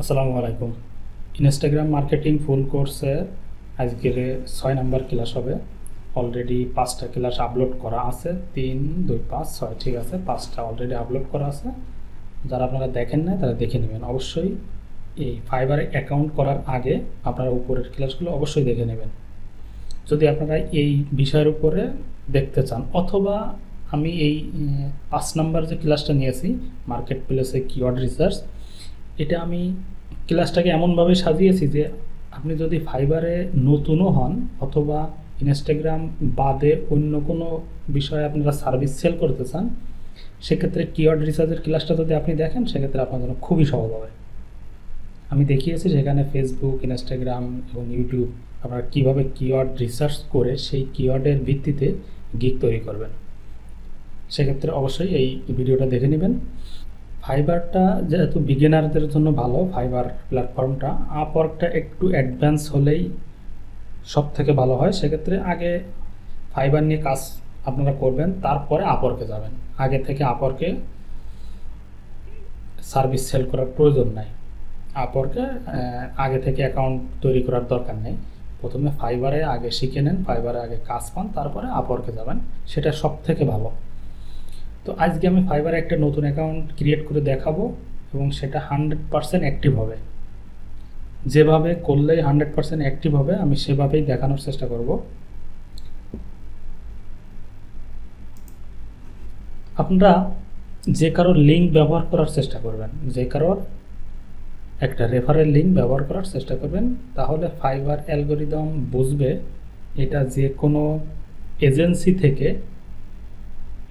আসসালামু আলাইকুম। Instagram marketing ফুল কোর্সে আজকের 6 নম্বর ক্লাস হবে। অলরেডি 5টা ক্লাস আপলোড করা আছে, 3, 2, 5, 6, ঠিক আছে, 5টা অলরেডি আপলোড করা আছে। যারা আপনারা দেখেন না তারা দেখে নেবেন। অবশ্যই এই ফাইবারে অ্যাকাউন্ট করার আগে আপনারা উপরের ক্লাসগুলো অবশ্যই দেখে নেবেন যদি আপনারা এই বিষয়ের উপরে দেখতে চান। অথবা আমি এই 5 নম্বর যে ক্লাসটা নিয়েছি মার্কেট প্লেসে কিওয়ার্ড রিসার্চ, এটা আমি ক্লাসটাকে এমনভাবে সাজিয়েছি যে আপনি যদি ফাইবারে নতুনও হন অথবা ইনস্টাগ্রাম বাদে অন্য কোনো বিষয়ে আপনারা সার্ভিস সেল করতে চান, সেক্ষেত্রে কিওয়ার্ড রিসার্চের ক্লাসটা যদি আপনি দেখেন সেক্ষেত্রে আপনার জন্য খুবই সহজ হবে। আমি দেখিয়েছি সেখানে ফেসবুক, ইনস্টাগ্রাম এবং ইউটিউব আপনারা কীভাবে কিওয়ার্ড রিসার্চ করে সেই কিওয়ার্ডের ভিত্তিতে গিগ তৈরি করবেন। সেক্ষেত্রে অবশ্যই এই ভিডিওটা দেখে নেবেন। ফাইবারটা যেহেতু বিগিনারদের জন্য ভালো, ফাইবার প্ল্যাটফর্মটা, আপওয়ার্কটা একটু অ্যাডভান্স হলেই সব থেকে ভালো হয়। সেক্ষেত্রে আগে ফাইবার নিয়ে কাজ আপনারা করবেন, তারপরে আপওয়ার্কে যাবেন। আগে থেকে আপওয়ার্কে সার্ভিস সেল করার প্রয়োজন নাই। আপওয়ার্কে আগে থেকে অ্যাকাউন্ট তৈরি করার দরকার নেই। প্রথমে ফাইবারে আগে শিখে নেন, ফাইবারে আগে কাজ পান, তারপরে আপওয়ার্কে যাবেন, সেটা সব থেকে ভালো। তো আজকে আমি ফাইবারে একটা নতুন অ্যাকাউন্ট ক্রিয়েট করে দেখাবো এবং সেটা 100% অ্যাক্টিভ হবে। যেভাবে করলেই 100% অ্যাক্টিভ হবে আমি সেভাবেই দেখানোর চেষ্টা করব। আপনারা যে কারোর লিঙ্ক ব্যবহার করার চেষ্টা করবেন, যে কারোর একটা রেফারেল লিঙ্ক ব্যবহার করার চেষ্টা করবেন, তাহলে ফাইবার অ্যালগরিদম বুঝবে এটা যে কোনো এজেন্সি থেকে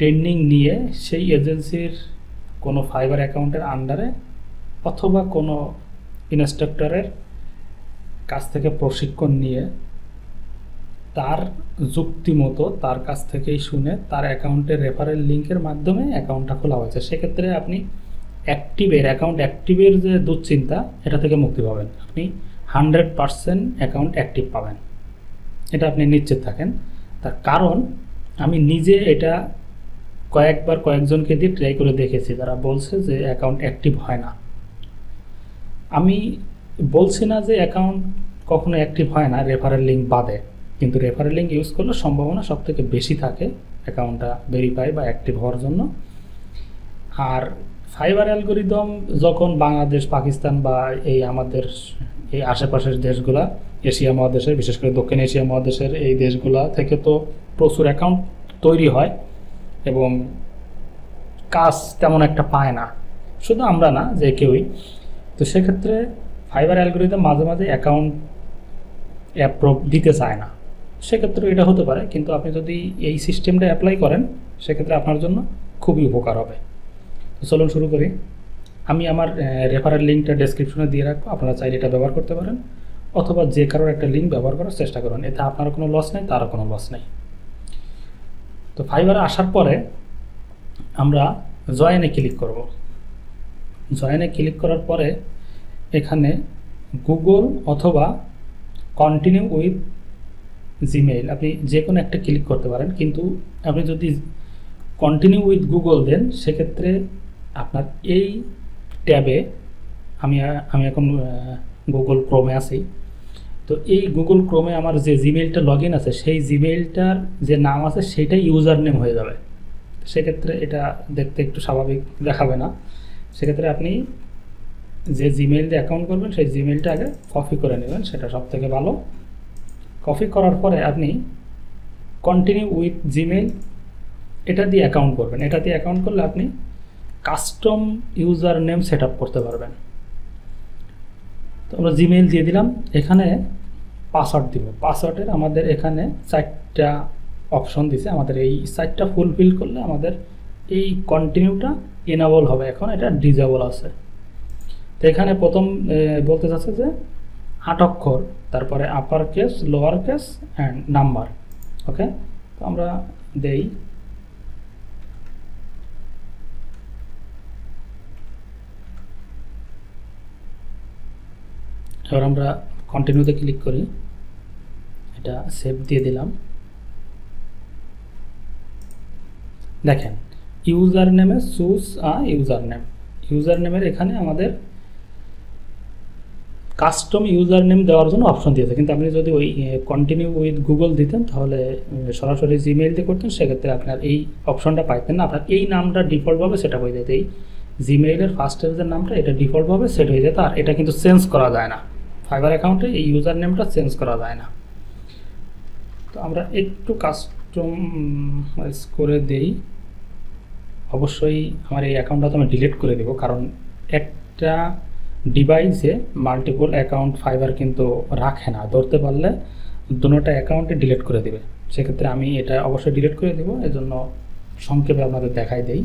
ট্রেনিং নিয়ে সেই এজেন্সির কোনো ফাইবার অ্যাকাউন্টের আন্ডারে অথবা কোনো ইনস্ট্রাক্টরের কাছ থেকে প্রশিক্ষণ নিয়ে তার যুক্তি মতো তার কাছ থেকেই শুনে তার অ্যাকাউন্টের রেফারেল লিঙ্কের মাধ্যমে অ্যাকাউন্টটা খোলা হয়েছে। সেক্ষেত্রে আপনি অ্যাকাউন্ট অ্যাক্টিভের যে দুশ্চিন্তা, এটা থেকে মুক্তি পাবেন। আপনি 100% অ্যাকাউন্ট অ্যাক্টিভ পাবেন, এটা আপনি নিশ্চিত থাকেন। তার কারণ আমি নিজে এটা কয়েকজনকে দিয়ে ট্রাই করে দেখেছি, তারা বলছে যে অ্যাকাউন্ট অ্যাক্টিভ হয় না। আমি বলছি না যে অ্যাকাউন্ট কখনো অ্যাক্টিভ হয় না রেফারেল লিঙ্ক বাদে, কিন্তু রেফারেল লিঙ্ক ইউজ করলে সম্ভাবনা সবথেকে বেশি থাকে অ্যাকাউন্টটা ভেরিফাই বা অ্যাক্টিভ হওয়ার জন্য। আর ফাইবার অ্যালগরিদম যখন বাংলাদেশ, পাকিস্তান বা এই আমাদের এই আশেপাশের দেশগুলা, এশিয়া মহাদেশের, বিশেষ করে দক্ষিণ এশিয়া মহাদেশের এই দেশগুলা থেকে তো প্রচুর অ্যাকাউন্ট তৈরি হয় এবং কাজ তেমন একটা পায় না, শুধু আমরা না, যে কেউই। তো সেক্ষেত্রে ফাইবার অ্যালগরিদম মাঝে মাঝে অ্যাকাউন্ট অ্যাপ্রুভ দিতে চায় না, সেক্ষেত্রে এটা হতে পারে। কিন্তু আপনি যদি এই সিস্টেমটা অ্যাপ্লাই করেন সেক্ষেত্রে আপনার জন্য খুবই উপকার হবে। তো চলুন শুরু করি। আমি আমার রেফারেল লিঙ্কটা ডেসক্রিপশনে দিয়ে রাখবো, আপনারা চাইলে এটা ব্যবহার করতে পারেন অথবা যে কারোর একটা লিঙ্ক ব্যবহার করার চেষ্টা করুন, এতে আপনার কোনো লস নেই, তারও কোনো লস নেই। তো ফাইবারে আসার পরে আমরা জয়েনে ক্লিক করব। জয়েনে ক্লিক করার পরে এখানে গুগল অথবা কন্টিনিউ উইথ জিমেইল, আপনি যে কোনো একটা ক্লিক করতে পারেন। কিন্তু আপনি যদি কন্টিনিউ উইথ গুগল দেন সেক্ষেত্রে আপনার এই ট্যাবে, আমি এখন গুগল ক্রোমে আছি, তো এই গুগল ক্রোমে আমার যে জিমেইলটা লগ ইন আছে সেই জিমেইলটার যে নাম আছে সেটাই ইউজার নেম হয়ে যাবে। সেক্ষেত্রে এটা দেখতে একটু স্বাভাবিক দেখাবে না। সেক্ষেত্রে আপনি যে জিমেইল দিয়ে অ্যাকাউন্ট করবেন সেই জিমেইলটা আগে কপি করে নেবেন, সেটা সব থেকে ভালো। কপি করার পরে আপনি কন্টিনিউ উইথ জিমেইল এটা দিয়ে অ্যাকাউন্ট করবেন। এটা দিয়ে অ্যাকাউন্ট করলে আপনি custom user name set up করতে পারবেন। তো আমরা জিমেইল দিয়ে দিলাম, এখানে পাসওয়ার্ড দিব। পাসওয়ার্ডের আমাদের এখানে 4টা অপশন দিছে, আমাদের এই 4টা ফুলফিল করলে আমাদের এই কন্টিনিউটা এনাবল হবে। এখন এটা ডিজেবল আছে। তো এখানে প্রথম বলতে চাচ্ছে যে 8 অক্ষর, তারপরে upper case, lower case and number. Okay, তো আমরা দেই। এবার আমরা কন্টিনিউতে ক্লিক করি, এটা সেভ দিয়ে দিলাম। দেখেন ইউজার নেমে চুজ ইউজার নেম, ইউজার নেমের এখানে আমাদের কাস্টম ইউজার নেম দেওয়ার জন্য অপশন দিয়েছে, কিন্তু আপনি যদি ওই কন্টিনিউ উইথ গুগল দিতেন তাহলে সরাসরি জিমেইল দিয়ে করতেন, সেক্ষেত্রে আপনার এই অপশনটা পাইতেন না। আপনার এই নামটা ডিফল্টভাবে সেট হয়ে যেত, এই জিমেইলের ফার্স্ট পেজের নামটা এটা ডিফল্টভাবে সেট হয়ে যেত, আর এটা কিন্তু চেঞ্জ করা যায় না। ফাইবার অ্যাকাউন্টে এই ইউজার নেমটা চেঞ্জ করা যায় না। তো আমরা একটু কাস্টমাইজ করে দেই। অবশ্যই আমার এই অ্যাকাউন্টটা তো আমি ডিলিট করে দেবো, কারণ একটা ডিভাইসে মাল্টিপল অ্যাকাউন্ট ফাইবার কিন্তু রাখে না, ধরতে পারলে দুটোটা অ্যাকাউন্টে ডিলিট করে দেবে। সেক্ষেত্রে আমি এটা অবশ্যই ডিলিট করে দেবো, এজন্য সংক্ষেপে আপনাদের দেখাই দেই।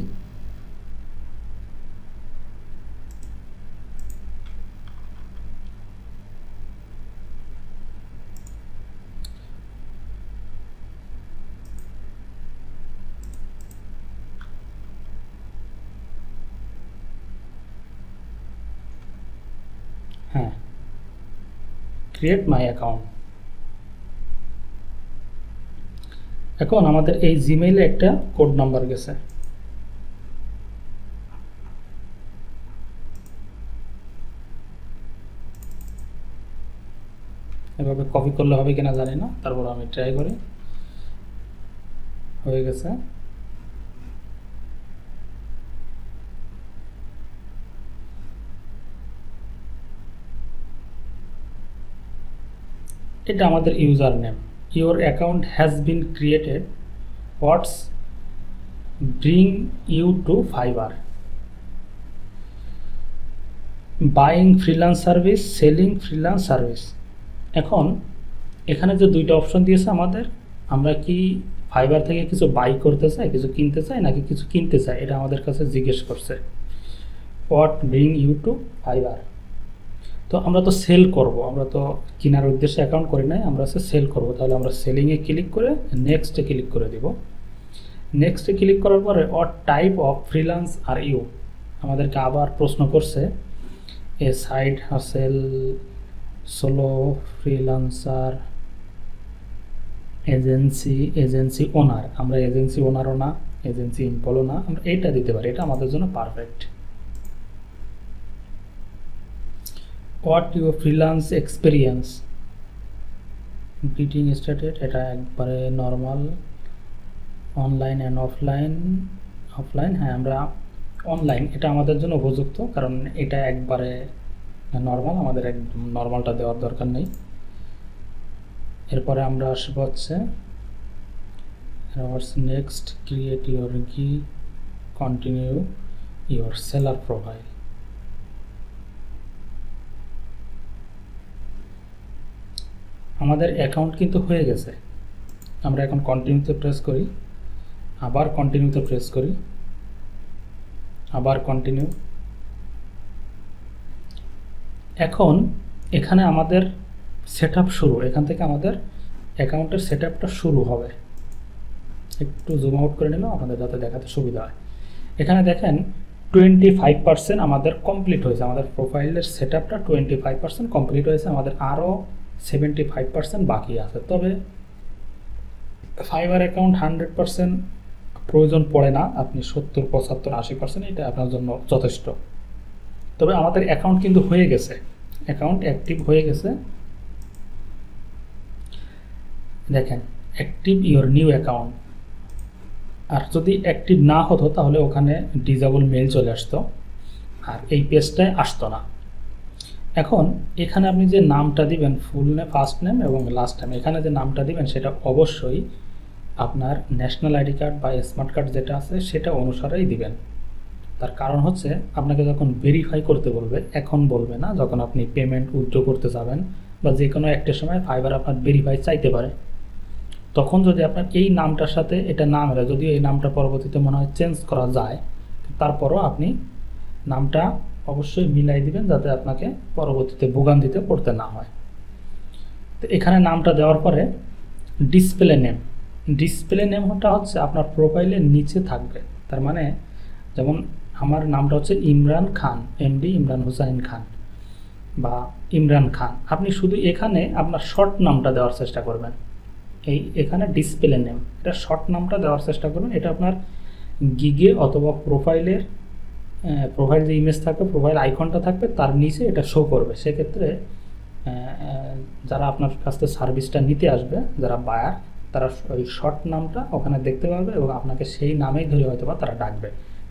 হ্যাঁ, ক্রিয়েট মাই অ্যাকাউন্ট। এখন আমাদের এই জিমেইলে একটা কোড নাম্বার গেছে, এভাবে কপি করলে হবে কিনা জানি না, তারপর আমি ট্রাই করি। হয়ে গেছে। এটা আমাদের user name. Your account has been created, what's bring you to Fiverr, buying freelance service, selling freelance service. এখন এখানে যে দুইটা অপশন দিয়েছে আমাদের, আমরা কি ফাইবার থেকে কিছু বাই করতে চাই, কিছু কিনতে চাই, নাকি কিছু কিনতে চাই, এটা আমাদের কাছে জিজ্ঞেস করছে। What bring you to Fiverr, তো আমরা তো সেল করব, আমরা তো কেনার উদ্দেশ্যে অ্যাকাউন্ট করি নাই, আমরা সেল করব। তাহলে আমরা সেলিংয়ে ক্লিক করে নেক্সটে ক্লিক করে দেব। নেক্সটে ক্লিক করার পরে what type of freelance are you, আমাদেরকে আবার প্রশ্ন করছে a side hustle, solo freelancer, agency owner. আমরা এজেন্সি ওনারও না, এজেন্সি এমপ্লয়ও না, আমরা এইটা দিতে পারি, এটা আমাদের জন্য perfect. What your freelance experience, greeting started, এটা একবারে নর্মাল। অনলাইন অ্যান্ড অফলাইন, হ্যাঁ আমরা অনলাইন, এটা আমাদের জন্য উপযুক্ত, কারণ এটা একবারে নর্মাল, আমাদের একদম নর্মালটা দেওয়ার দরকার নেই। এরপরে আমরা আসবো হচ্ছে নেক্সট, ক্রিয়েট ইউর কি, কন্টিনিউ ইউর সেলার প্রোফাইল। আমাদের অ্যাকাউন্ট কিন্তু হয়ে গেছে। আমরা এখন কন্টিনিউতে প্রেস করি, আবার কন্টিনিউতে প্রেস করি, আবার কন্টিনিউ। এখন এখানে আমাদের সেটআপ শুরু, এখান থেকে আমাদের অ্যাকাউন্টের সেটআপটা শুরু হবে। একটু জুম আউট করে নিলাম আপনাদের যাতে দেখাতে সুবিধা হয়। এখানে দেখেন 25% আমাদের কমপ্লিট হয়েছে, আমাদের প্রোফাইলের সেটআপটা 25% কমপ্লিট হয়েছে, আমাদের আরও 75% বাকি আছে। তবে ফাইবার অ্যাকাউন্ট 100% প্রয়োজন পড়ে না, আপনি 70, 75, 80% এটা আপনার জন্য যথেষ্ট। তবে আমাদের অ্যাকাউন্ট কিন্তু হয়ে গেছে, অ্যাকাউন্ট অ্যাক্টিভ হয়ে গেছে। দেখেন অ্যাক্টিভ ইওর নিউ অ্যাকাউন্ট, আর যদি অ্যাক্টিভ না হতো তাহলে ওখানে ডিজেবল মেল চলে আসতো, আর এই পেজটায় আসতো না। এখন এখানে আপনি যে নামটা দিবেন, ফুল নেম, ফার্স্ট নেম এবং লাস্ট নেম, এখানে যে নামটা দিবেন সেটা অবশ্যই আপনার ন্যাশনাল আইডি কার্ড বা স্মার্ট কার্ড যেটা আছে সেটা অনুসারেই দিবেন। তার কারণ হচ্ছে আপনাকে যখন ভেরিফাই করতে বলবে, এখন বলবে না, যখন আপনি পেমেন্ট উইথড্র করতে যাবেন বা যে কোনো একটা সময় ফাইবার আপনার ভেরিফাই চাইতে পারে, তখন যদি আপনার এই নামটার সাথে এটা না মেলে, যদিও এই নামটা পরবর্তীতে মনে হয় চেঞ্জ করা যায়, তারপরও আপনি নামটা অবশ্যই মিলাই দিবেন যাতে আপনাকে পরবর্তীতে ভোগান্তিতে পড়তে না হয়। তো এখানে নামটা দেওয়ার পরে ডিসপ্লে নেমটা হচ্ছে আপনার প্রোফাইলের নিচে থাকবে। তার মানে যেমন আমার নামটা হচ্ছে ইমরান খান, এমডি ইমরান হুসাইন খান বা ইমরান খান, আপনি শুধু এখানে আপনার শর্ট নামটা দেওয়ার চেষ্টা করবেন। এখানে ডিসপ্লে নেম, এটা শর্ট নামটা দেওয়ার চেষ্টা করবেন। এটা আপনার গিগে অথবা প্রোফাইল যে ইমেজ থাকবে, প্রোফাইল আইকনটা থাকবে তার নিচে এটা শো করবে। সেক্ষেত্রে যারা আপনার কাছ থেকে সার্ভিসটা নিতে আসবে, যারা বায়ার, তারা ওই শর্ট নামটা ওখানে দেখতে পারবে এবং আপনাকে সেই নামেই ধরে হয়তো বা তারা ডাকবে।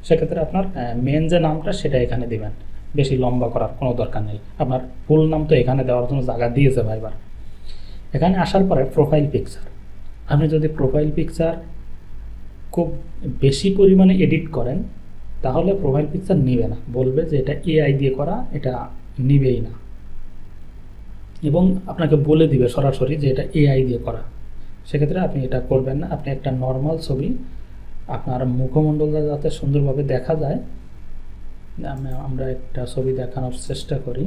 সেক্ষেত্রে আপনার মেন যে নামটা সেটা এখানে দিবেন, বেশি লম্বা করার কোনো দরকার নেই। আপনার ফুল নাম তো এখানে দেওয়ার জন্য জায়গা দিয়েছে ফাইবার। এখানে আসার পরে প্রোফাইল পিকচার, আপনি যদি প্রোফাইল পিকচার খুব বেশি পরিমাণে এডিট করেন তাহলে প্রোফাইল পিকচার নিবে না, বলবে যে এটা এআই দিয়ে করা, এটা নিবেই না, এবং আপনাকে বলে দিবে সরাসরি যে এটা এআই দিয়ে করা। সেক্ষেত্রে আপনি এটা করবেন না। আপনি একটা নর্মাল ছবি, আপনার মুখমণ্ডলটা যাতে সুন্দরভাবে দেখা যায়, আমরা একটা ছবি দেখানোর চেষ্টা করি।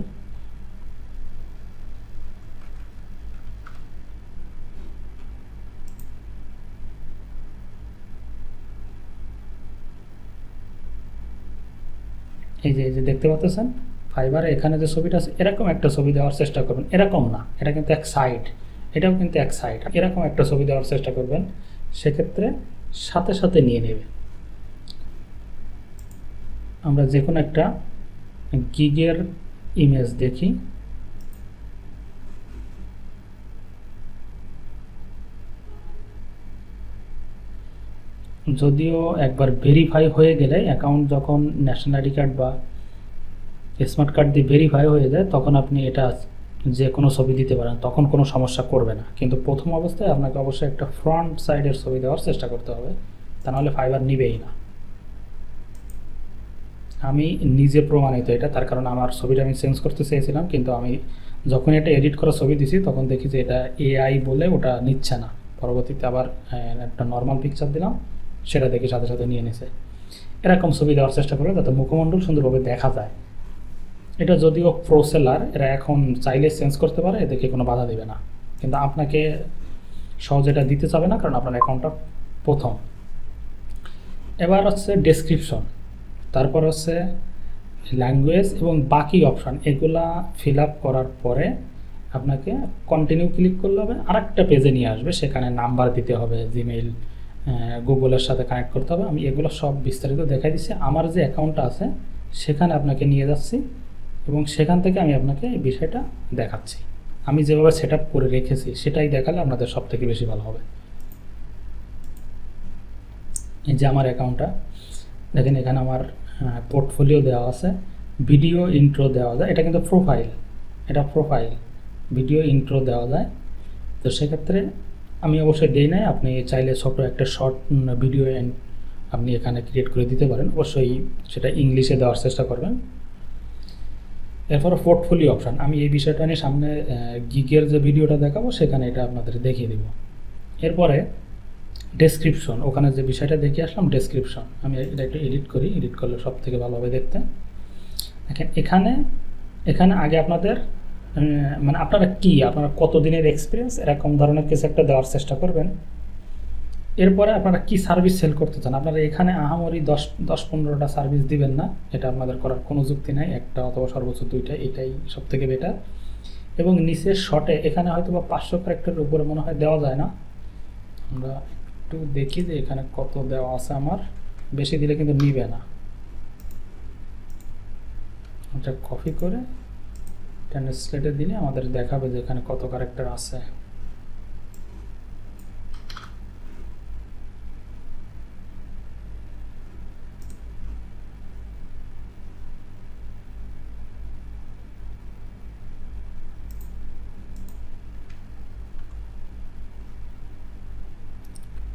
এই যে দেখতে পাচ্ছেন ফাইবারে এখানে যে ছবিটা আছে, এরকম একটা ছবি দেওয়ার চেষ্টা করবেন। এরকম না, এটা কিন্তু এক সাইড, এটাও কিন্তু এক সাইড। এরকম একটা ছবি দেওয়ার চেষ্টা করবেন, সেক্ষেত্রে সাথে সাথে নিয়ে নেবে। আমরা যে কোনো একটা গিগের ইমেজ দেখি, যদিও একবার ভেরিফাই হয়ে গেলে অ্যাকাউন্ট, যখন ন্যাশনাল আইডি কার্ড বা স্মার্ট কার্ড দিয়ে ভেরিফাই হয়ে যায়, তখন আপনি এটা যে কোনো ছবি দিতে পারেন, তখন কোনো সমস্যা করবে না। কিন্তু প্রথম অবস্থায় আপনাকে অবশ্যই একটা ফ্রন্ট সাইডের ছবি দেওয়ার চেষ্টা করতে হবে, তা নাহলে ফাইবার নিবেই না। আমি নিজে প্রমাণিত এটা, তার কারণ আমার ছবিটা আমি চেঞ্জ করতে চেয়েছিলাম, কিন্তু আমি যখন এটা এডিট করা ছবি দিছি তখন দেখি যে এটা এআই বলে ওটা নিচ্ছে না। পরবর্তীতে আবার একটা নর্মাল পিকচার দিলাম, সেটা দেখি সাথে সাথে নিয়ে নিছে। এরকম ছবি দেওয়ার চেষ্টা করবে যাতে মুখমণ্ডল সুন্দরভাবে দেখা যায়। এটা যদিও প্রো সেলার, এরা এখন চাইলে চেঞ্জ করতে পারে, এদেরকে কোনো বাধা দেবে না, কিন্তু আপনাকে সহজে এটা দিতে চাবে না, কারণ আপনার অ্যাকাউন্টটা প্রথম। এবার হচ্ছে ডেসক্রিপশন, তারপর হচ্ছে ল্যাঙ্গুয়েজ এবং বাকি অপশান, এগুলা ফিল আপ করার পরে আপনাকে কন্টিনিউ ক্লিক করলে হবে, আরেকটা পেজে নিয়ে আসবে। সেখানে নাম্বার দিতে হবে, জিমেইল, গুগলের সাথে কানেক্ট করতে হবে। আমি এগুলো সব বিস্তারিত দেখাই দিচ্ছি। আমার যে অ্যাকাউন্টটা আছে সেখানে আপনাকে নিয়ে যাচ্ছি এবং সেখান থেকে আমি আপনাকে এই বিষয়টা দেখাচ্ছি। আমি যেভাবে সেট আপ করে রেখেছি সেটাই দেখালে আপনাদের সব থেকে বেশি ভালো হবে। এই যে আমার অ্যাকাউন্টটা দেখেন, এখানে আমার পোর্টফোলিও দেওয়া আছে, ভিডিও ইন্ট্রো দেওয়া যায়। এটা কিন্তু প্রোফাইল, এটা প্রোফাইল, ভিডিও ইন্ট্রো দেওয়া যায়। তো সেক্ষেত্রে আমি অবশ্যই দিই নাই, আপনি চাইলে ছোটো একটা শর্ট ভিডিও আপনি এখানে ক্রিয়েট করে দিতে পারেন। অবশ্যই সেটা ইংলিশে দেওয়ার চেষ্টা করবেন। এরপরে পোর্টফোলিও অপশান, আমি এই বিষয়টা নিয়ে সামনে গিগের যে ভিডিওটা দেখাবো সেখানে এটা আপনাদের দেখিয়ে দেব। এরপরে ডেসক্রিপশন, ওখানে যে বিষয়টা দেখে আসলাম ডেসক্রিপশন, আমি এটা একটু এডিট করি, এডিট করলে সব থেকে ভালো হবে দেখতে। এখানে আগে আপনাদের মানে আপনারা আপনারা কত দিনের এক্সপিরিয়েন্স, এরকম ধরনের কিছু একটা দেওয়ার চেষ্টা করবেন। এরপরে আপনারা কি সার্ভিস সেল করতে চান। আপনারা এখানে আহামরি 10-15টা সার্ভিস দিবেন না, এটা আপনাদের করার কোনো যুক্তি নাই। একটা অথবা সর্বোচ্চ 2টা, এটাই সব থেকে বেটার। এবং নিচের শর্টে এখানে হয়তো বা 500 ক্যারেক্টারের উপরে মনে হয় দেওয়া যায় না। আমরা একটু দেখি যে এখানে কত দেওয়া আছে। আমার বেশি দিলে কিন্তু নিবে না। এটা কপি করে ট্রান্সলেটে দিলে আমাদের দেখাবে যে এখানে কত ক্যারেক্টার আছে।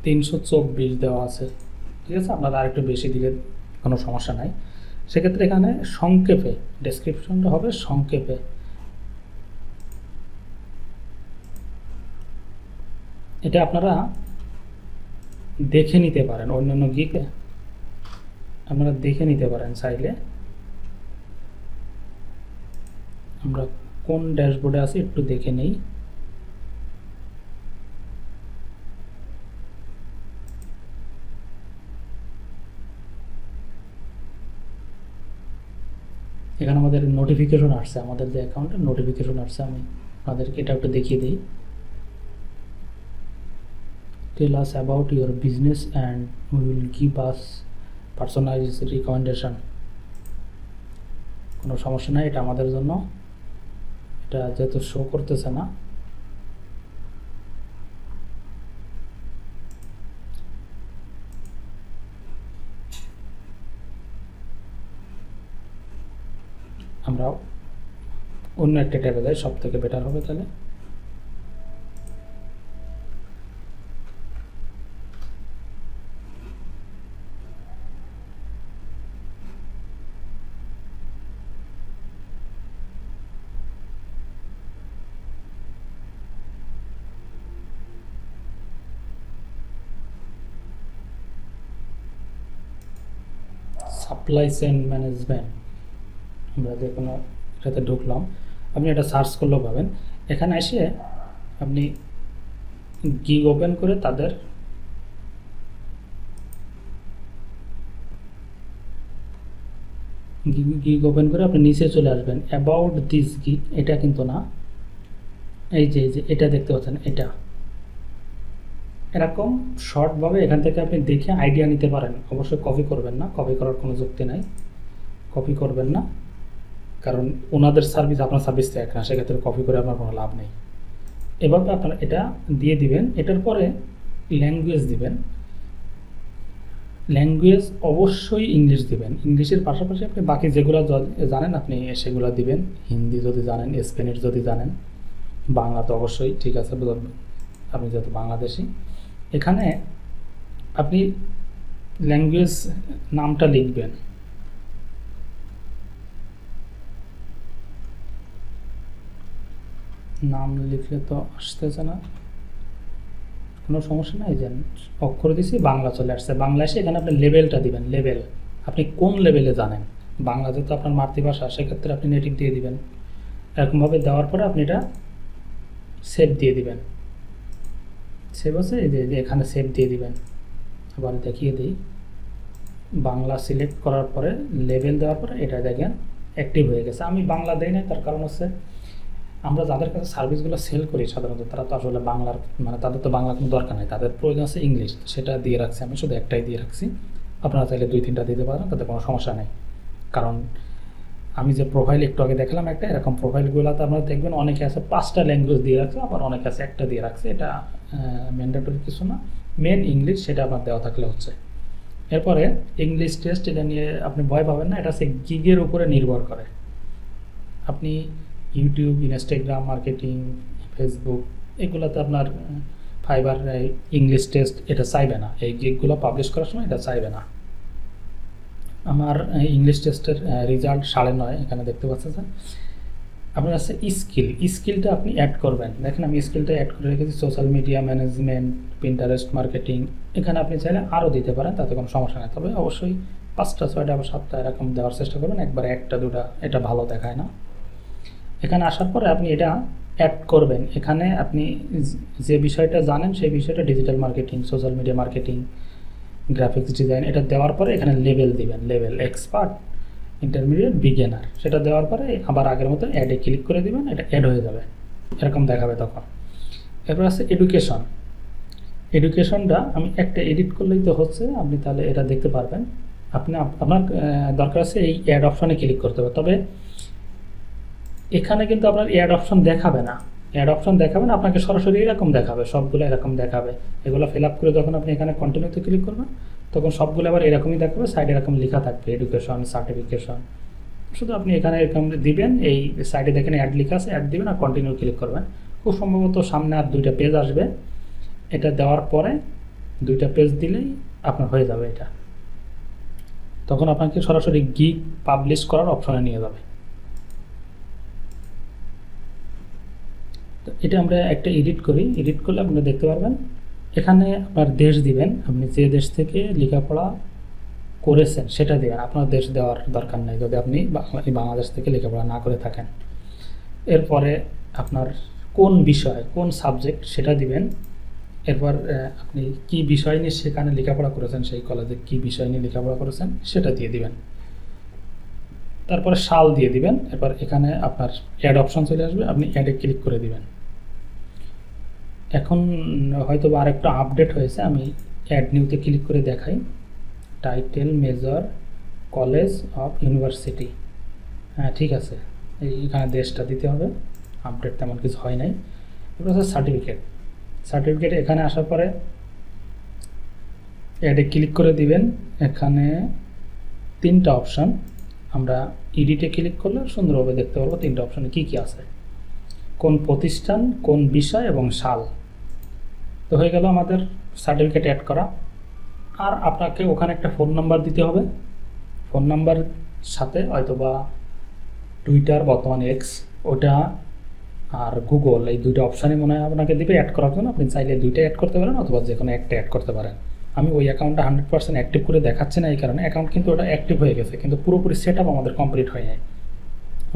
$324 দেওয়া আছে, ঠিক আছে। আপনারা আরেকটু বেশি দিলে কোনো সমস্যা নাই। সেক্ষেত্রে এখানে সংক্ষেপে ডেসক্রিপশনটা হবে সংক্ষেপে। এটা আপনারা দেখে নিতে পারেন, অন্যান্য গিকে আপনারা দেখে নিতে পারেন চাইলে। আমরা কোন ড্যাশবোর্ডে আছি একটু দেখে নেই। এখানে আমাদের নোটিফিকেশন আসছে, আমাদের যে অ্যাকাউন্টে নোটিফিকেশন আসছে। আমি আপনাদেরকে এটা একটু দেখিয়ে দিই। Tell us about your business and we will give us personalised recommendation. কোনো সমস্যা নাই, এটা আমাদের জন্য এটা যেহেতু শো করতেছে না, আমরা অন্য একটা ট্যাবে যাই, সব থেকে বেটার হবে তাহলে। সাপ্লাই চেইন ম্যানেজমেন্ট, আমরা যে কোনো এটাতে ঢুকলাম, আপনি এটা সার্চ করলেও পাবেন। এখানে এসে আপনি গিগ ওপেন করে তাদের গিগ ওপেন করে আপনি নিচে চলে আসবেন, অ্যাবাউট দিস গিগ, এটা কিন্তু না, এই যে এটা দেখতে পাচ্ছেন, এটা এরকম শর্টভাবে এখান থেকে আপনি দেখে আইডিয়া নিতে পারেন। অবশ্যই কপি করবেন না, কপি করার কোনো যুক্তি নাই, কপি করবেন না, কারণ ওনাদের সার্ভিস আপনার সার্ভিস তো এক না, সেক্ষেত্রে কপি করে আপনার কোনো লাভ নেই। এভাবে আপনারা এটা দিয়ে দিবেন। এটার পরে ল্যাঙ্গুয়েজ দিবেন, ল্যাঙ্গুয়েজ অবশ্যই ইংলিশ দিবেন। ইংলিশের পাশাপাশি আপনি বাকি যেগুলো জানেন আপনি সেগুলো দিবেন। হিন্দি যদি জানেন, স্প্যানিশ যদি জানেন, বাংলা তো অবশ্যই ঠিক আছে, আপনি যেহেতু বাংলাদেশি। এখানে আপনি ল্যাঙ্গুয়েজ নামটা লিখবেন, নাম লিখলে তো আসতেছে না, কোনো সমস্যা নাই, যে অক্ষর দিছি বাংলা চলে আসছে, বাংলা এসে এখানে আপনি লেভেলটা দিবেন। লেভেল আপনি কোন লেভেলে জানেন, বাংলা যেহেতু আপনার মাতৃভাষা সেক্ষেত্রে আপনি নেটিভ দিয়ে দিবেন। এরকমভাবে দেওয়ার পরে আপনি এটা সেভ দিয়ে দিবেন। সেভ আছে, এই যে এখানে সেভ দিয়ে দিবেন। আবার দেখিয়ে দিই, বাংলা সিলেক্ট করার পরে লেভেল দেওয়ার পরে এটা দেখেন অ্যাক্টিভ হয়ে গেছে। আমি বাংলা দেই না, তার কারণ হচ্ছে আমরা যাদের কাছে সার্ভিসগুলো সেল করি সাধারণত তারা তো আসলে বাংলার মানে তাদের তো বাংলা কোনো দরকার নেই, তাদের প্রয়োজন আছে ইংলিশ, সেটা দিয়ে রাখছি। আমি শুধু একটাই দিয়ে রাখছি, আপনারা চাইলে 2-3টা দিতে পারেন, তাতে কোনো সমস্যা নেই। কারণ আমি যে প্রোফাইল একটু আগে দেখলাম একটা, এরকম প্রোফাইলগুলোতে আপনারা দেখবেন অনেকে আছে 5টা ল্যাঙ্গুয়েজ দিয়ে রাখছে, আবার অনেকে আছে একটা দিয়ে রাখছে। এটা ম্যান্ডেটরি কিছু না, মেন ইংলিশ সেটা আপনার দেওয়া থাকলে হচ্ছে। এরপরে ইংলিশ টেস্ট, এটা নিয়ে আপনি ভয় পাবেন না, এটা হচ্ছে গিগের উপরে নির্ভর করে। আপনি ইউটিউব, ইনস্টাগ্রাম মার্কেটিং, ফেসবুক এগুলোতে আপনার ফাইবার ইংলিশ টেস্ট এটা চাইবে না, এই গিগগুলো পাবলিশ করার সময় এটা চাইবে না। আমার ইংলিশ টেস্টের রেজাল্ট 9.5 এখানে দেখতে পাচ্ছেন। আপনার আছে স্কিলটা আপনি অ্যাড করবেন। দেখেন আমি স্কিলটা অ্যাড করে রেখেছি, social media management, Pinterest marketing. এখানে আপনি চাইলে আরও দিতে পারেন, তাতে কোনো সমস্যা নেই। তবে অবশ্যই 5টা 6টা বা 7টা এরকম দেওয়ার চেষ্টা করবেন, একবার 1টা 2টা এটা ভালো দেখায় না। এখানে আসার পরে আপনি এটা অ্যাড করবেন। এখানে আপনি যে বিষয়টা জানেন সেই বিষয়টা digital marketing, social media marketing, graphics design, এটা দেওয়ার পরে এখানে লেভেল দিবেন, লেভেল এক্সপার্ট, ইন্টারমিডিয়েট, বিগিনার। সেটা দেওয়ার পরে আবার আগের মতো অ্যাডে ক্লিক করে দিবেন, এটা অ্যাড হয়ে যাবে, এরকম দেখাবে তখন। এরপর আছে এডুকেশন। এডুকেশনটা আমি একটা এডিট করলেই তো হচ্ছে, আপনি তাহলে এটা দেখতে পারবেন। আপনার দরকার আছে এই অ্যাড অপশনে ক্লিক করতে হবে। তবে এখানে কিন্তু আপনার অ্যাড অপশন দেখাবে না, অ্যাড অপশন দেখাবে না, আপনাকে সরাসরি এরকম দেখাবে, সবগুলো এরকম দেখাবে। এগুলো ফিল আপ করে যখন আপনি এখানে কন্টিনিউতে ক্লিক করবেন তখন সবগুলো আবার এরকমই দেখাবে, সাইডে এরকম লেখা থাকবে এডুকেশন, সার্টিফিকেশন। শুধু আপনি এখানে এরকম দিবেন, এই সাইডে দেখেন অ্যাড লেখা আছে, অ্যাড দিবেন আর কন্টিনিউ ক্লিক করবেন। খুব সম্ভবত সামনে আর 2টা পেজ আসবে, এটা দেওয়ার পরে 2টা পেজ দিলেই আপনার হয়ে যাবে এটা। তখন আপনাকে সরাসরি গিগ পাবলিশ করার অপশনে নিয়ে যাবে। এটা আমরা একটা এডিট করি, এডিট করলে আপনি দেখতে পারবেন এখানে আপনার দেশ দিবেন, আপনি যে দেশ থেকে লেখাপড়া করেছেন সেটা দিবেন। আপনার দেশ দেওয়ার দরকার নেই যদি আপনি বাংলাদেশ থেকে লেখাপড়া না করে থাকেন। এরপরে আপনার কোন বিষয়, কোন সাবজেক্ট সেটা দিবেন। এরপর আপনি কি বিষয় নিয়ে সেখানে লেখাপড়া করেছেন, সেই কলেজে কি বিষয় নিয়ে লেখাপড়া করেছেন সেটা দিয়ে দিবেন। তারপরে সাল দিয়ে দিবেন। এরপর এখানে আপনার অ্যাড অপশন চলে আসবে, আপনি অ্যাডে ক্লিক করে দিবেন। এখন হয়তো আরেকটা আপডেট হয়েছে, আমি অ্যাড নিউতে ক্লিক করে দেখাই। Title, major, college of, university, হ্যাঁ ঠিক আছে, এইখানে দেশটা দিতে হবে। আপডেট তেমন কিছু হয় নাই। এরপর হচ্ছে সার্টিফিকেট এখানে আসার পরে অ্যাডে ক্লিক করে দিবেন। এখানে 3টা অপশান, আমরা এডিটে ক্লিক করলে সুন্দরভাবে দেখতে পারবো 3টা অপশানে কী কী আছে, কোন প্রতিষ্ঠান, কোন বিষয় এবং সাল। তো হয়ে গেল আমাদের সার্টিফিকেট অ্যাড করা। আর আপনাকে ওখানে একটা ফোন নাম্বার দিতে হবে। ফোন নাম্বার সাথে হয়তোবা টুইটার, বর্তমানে এক্স, ওটা আর গুগল, এই 2টা অপশানই মনে হয় আপনাকে দিবে অ্যাড করার জন্য। আপনি চাইলে 2টাই অ্যাড করতে পারেন অথবা যে কোনো একটা অ্যাড করতে পারেন। আমি ওই অ্যাকাউন্টটা 100% অ্যাক্টিভ করে দেখাচ্ছি না, এই কারণে অ্যাকাউন্ট কিন্তু ওটা অ্যাক্টিভ হয়ে গেছে, কিন্তু পুরোপুরি সেট আপ আমাদের কমপ্লিট হয় নাই।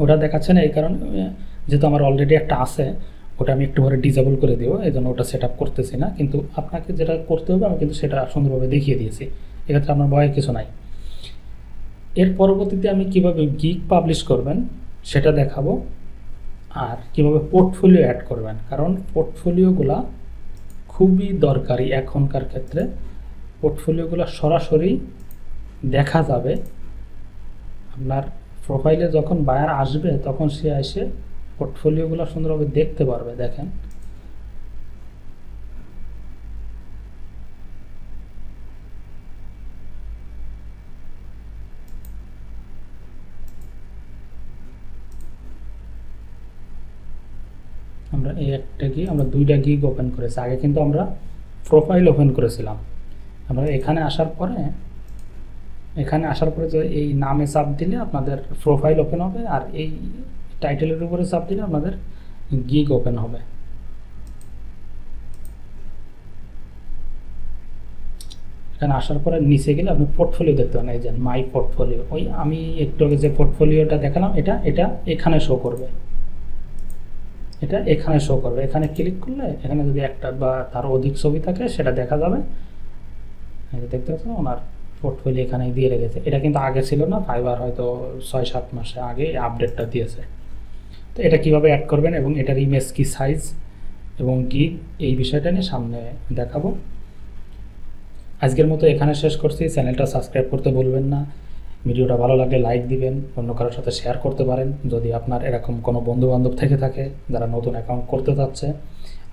ওটা দেখাচ্ছে না এই কারণে, যেহেতু আমার অলরেডি একটা আছে, ওটা আমি একটু পরে ডিসেবল করে দিব, এই জন্য ওটা সেট আপ করতেছি না। কিন্তু আপনাকে যেটা করতে হবে আমি কিন্তু সেটা সুন্দরভাবে দেখিয়ে দিয়েছি, এক্ষেত্রে আপনার ভয়ের কিছু নাই। এর পরবর্তীতে আমি কিভাবে গিগ পাবলিশ করবেন সেটা দেখাবো, আর কিভাবে পোর্টফোলিও অ্যাড করবেন, কারণ পোর্টফোলিওগুলা খুবই দরকারি এখনকার ক্ষেত্রে। পোর্টফোলিওগুলো সরাসরি দেখা যাবে আপনার প্রোফাইলে, যখন বায়ার আসবে তখন সে এসে পোর্টফোলিওগুলো সুন্দরভাবে দেখতে পারবে। দেখেন আমরা এই একটা গিগ, আমরা 2টা গিগ ওপেন করেছি। আগে কিন্তু আমরা প্রোফাইল ওপেন করেছিলাম। আমরা এখানে আসার পরে যে এই নামে চাপ দিলে আপনাদের প্রোফাইল ওপেন হবে, আর এই টাইটেলের উপরে চাপ দিলে আপনাদের গিগ ওপেন হবে। এখানে আসার পরে নিচে গেলে আপনি পোর্টফোলিও দেখতে পাবেন, এই যে মাই পোর্টফোলিও। ওই আমি একটু আগে যে পোর্টফোলিওটা দেখালাম এটা এখানে শো করবে, এখানে ক্লিক করলে এখানে যদি একটা বা তার অধিক ছবি থাকে সেটা দেখা যাবে। দেখতে পাচ্ছেন ওনার পোর্টফোলিও এখানে দিয়ে রেখেছে। এটা কিন্তু আগে ছিল না, ফাইবার হয়তো 6-7 মাসে আগে আপডেটটা দিয়েছে। তো এটা কিভাবে অ্যাড করবেন এবং এটার ইমেজ কি সাইজ এবং গিগ, এই বিষয়টা নিয়ে সামনে দেখাবো। আজকের মতো এখানে শেষ করছি। চ্যানেলটা সাবস্ক্রাইব করতে ভুলবেন না। ভিডিওটা ভালো লাগলে লাইক দিবেন, অন্য কারোর সাথে শেয়ার করতে পারেন। যদি আপনার এরকম কোনো বন্ধুবান্ধব থেকে থাকে যারা নতুন অ্যাকাউন্ট করতে চাচ্ছে,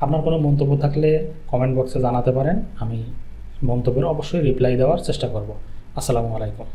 আপনার কোনো মন্তব্য থাকলে কমেন্ট বক্সে জানাতে পারেন, আমি মন্তব্যের অবশ্যই রিপ্লাই দেওয়ার চেষ্টা করব। আসসালামু আলাইকুম।